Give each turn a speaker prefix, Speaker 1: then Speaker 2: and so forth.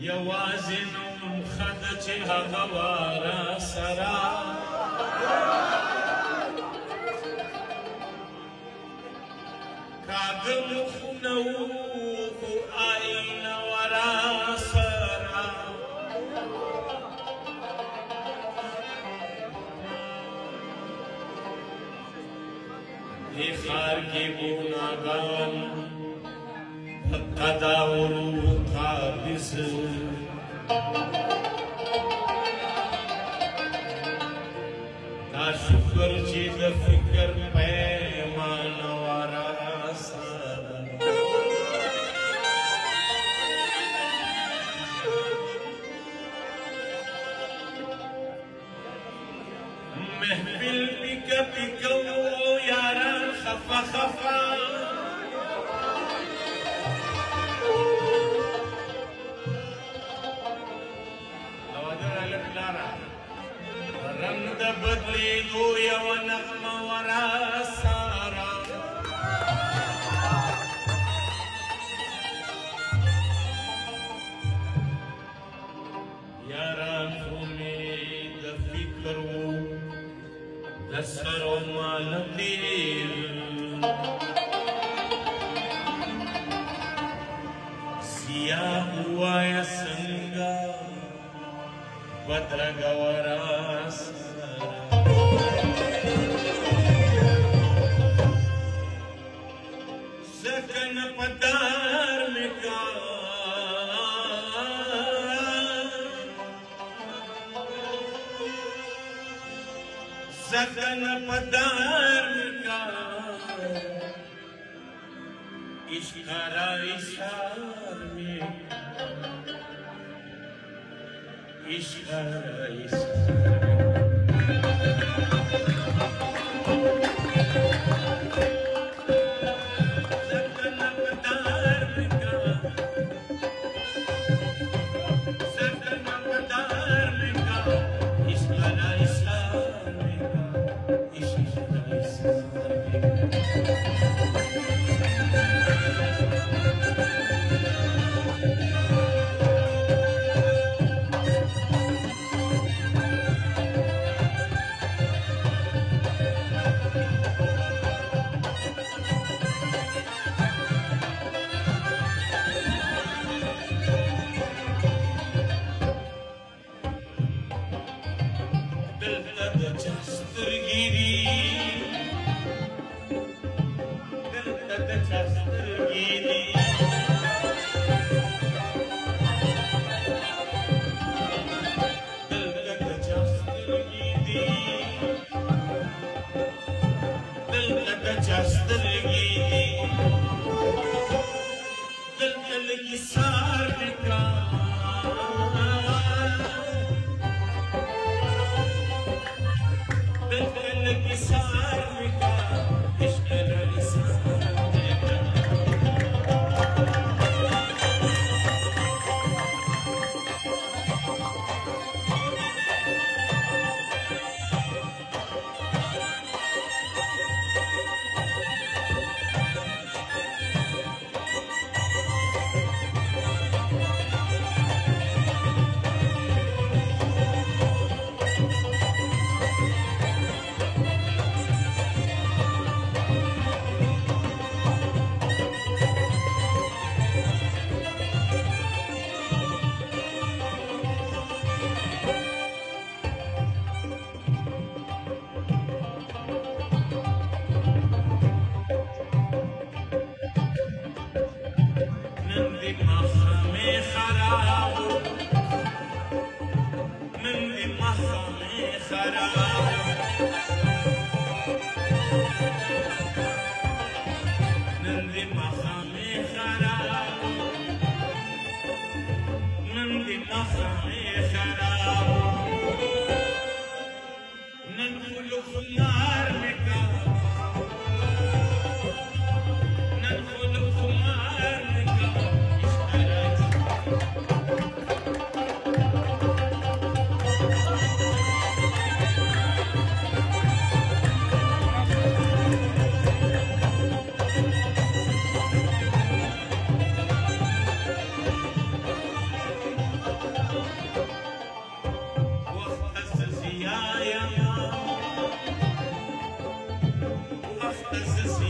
Speaker 1: یوازې نوم ښه ده چې هغه واره سره کاږه مخونه وو خو آیینه ورا سره دې ښار کې ګناهګان قداور قابض دا شکر چې د فکر پیمانه ورا سره محفل پیکا پیکا یاران خفا خفا رنگ د بدلیدو یو نغمه ورا ساره یاران خو مې د فکر وو د سرو ماله تېر سیاه ووایه څنګه بدرګه ورا سره ځکه نه په دار مې کا ځکه نه په دار مې کا اشاره اشار مې اشاره तस्सी